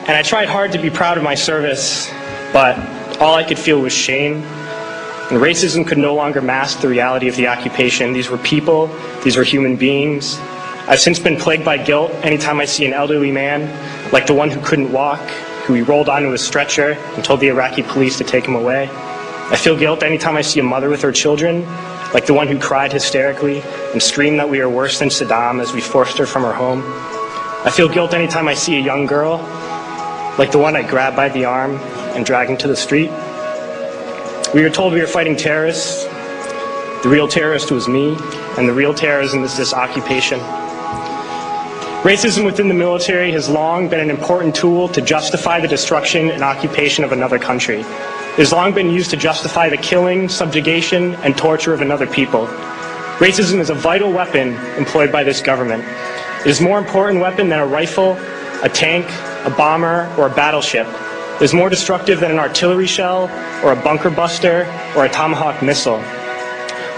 And I tried hard to be proud of my service, but all I could feel was shame. And racism could no longer mask the reality of the occupation. These were people, these were human beings. I've since been plagued by guilt anytime I see an elderly man, like the one who couldn't walk, who we rolled onto a stretcher and told the Iraqi police to take him away. I feel guilt anytime I see a mother with her children, like the one who cried hysterically and screamed that we are worse than Saddam as we forced her from her home. I feel guilt anytime I see a young girl, like the one I grabbed by the arm and dragged into the street. We were told we were fighting terrorists. The real terrorist was me, and the real terrorism is this occupation. Racism within the military has long been an important tool to justify the destruction and occupation of another country. It has long been used to justify the killing, subjugation, and torture of another people. Racism is a vital weapon employed by this government. It is a more important weapon than a rifle, a tank, a bomber, or a battleship. It is more destructive than an artillery shell, or a bunker buster, or a Tomahawk missile.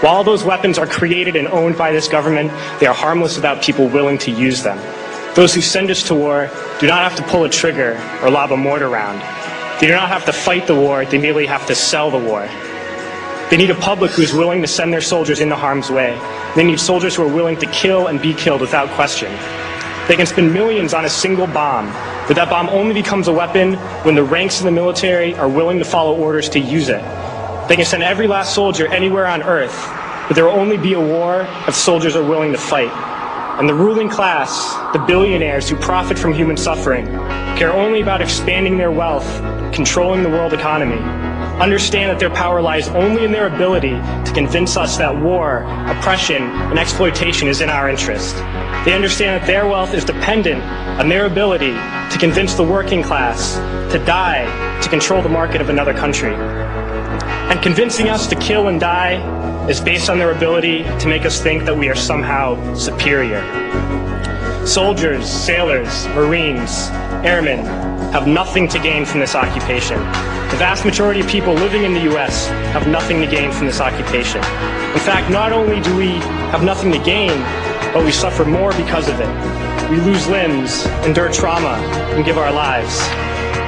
While all those weapons are created and owned by this government, they are harmless without people willing to use them. Those who send us to war do not have to pull a trigger or lob a mortar round. They do not have to fight the war, they merely have to sell the war. They need a public who is willing to send their soldiers into harm's way. They need soldiers who are willing to kill and be killed without question. They can spend millions on a single bomb, but that bomb only becomes a weapon when the ranks of the military are willing to follow orders to use it. They can send every last soldier anywhere on earth, but there will only be a war if soldiers are willing to fight. And the ruling class, the billionaires who profit from human suffering, care only about expanding their wealth, controlling the world economy. Understand that their power lies only in their ability to convince us that war, oppression, and exploitation is in our interest. They understand that their wealth is dependent on their ability to convince the working class to die to control the market of another country. And convincing us to kill and die is based on their ability to make us think that we are somehow superior. Soldiers, sailors, Marines, airmen have nothing to gain from this occupation. The vast majority of people living in the U.S. have nothing to gain from this occupation. In fact, not only do we have nothing to gain, but we suffer more because of it. We lose limbs, endure trauma, and give our lives.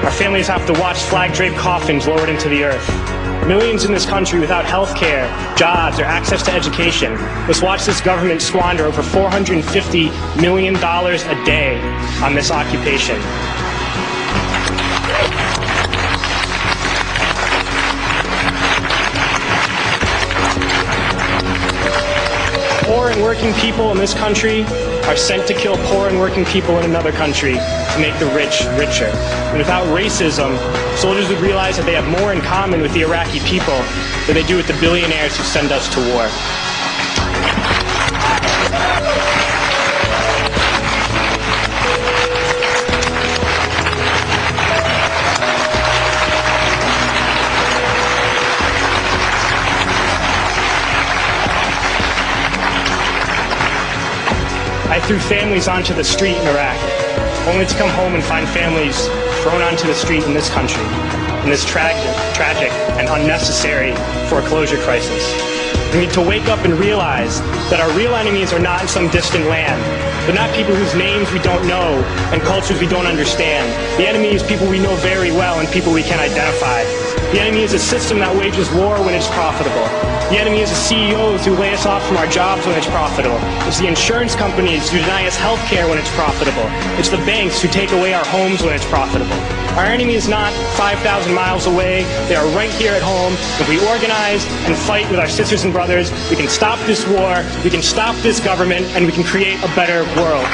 Our families have to watch flag-draped coffins lowered into the earth. Millions in this country without health care, jobs, or access to education must watch this government squander over $450 million a day on this occupation. Poor and working people in this country are sent to kill poor and working people in another country to make the rich richer. And without racism, soldiers would realize that they have more in common with the Iraqi people than they do with the billionaires who send us to war. I threw families onto the street in Iraq, only to come home and find families thrown onto the street in this country, in this tragic and unnecessary foreclosure crisis. We need to wake up and realize that our real enemies are not in some distant land. They're not people whose names we don't know and cultures we don't understand. The enemy is people we know very well and people we can identify. The enemy is a system that wages war when it's profitable. The enemy is the CEOs who lay us off from our jobs when it's profitable. It's the insurance companies who deny us health care when it's profitable. It's the banks who take away our homes when it's profitable. Our enemy is not 5,000 miles away. They are right here at home. If we organize and fight with our sisters and brothers, we can stop this war, we can stop this government, and we can create a better world.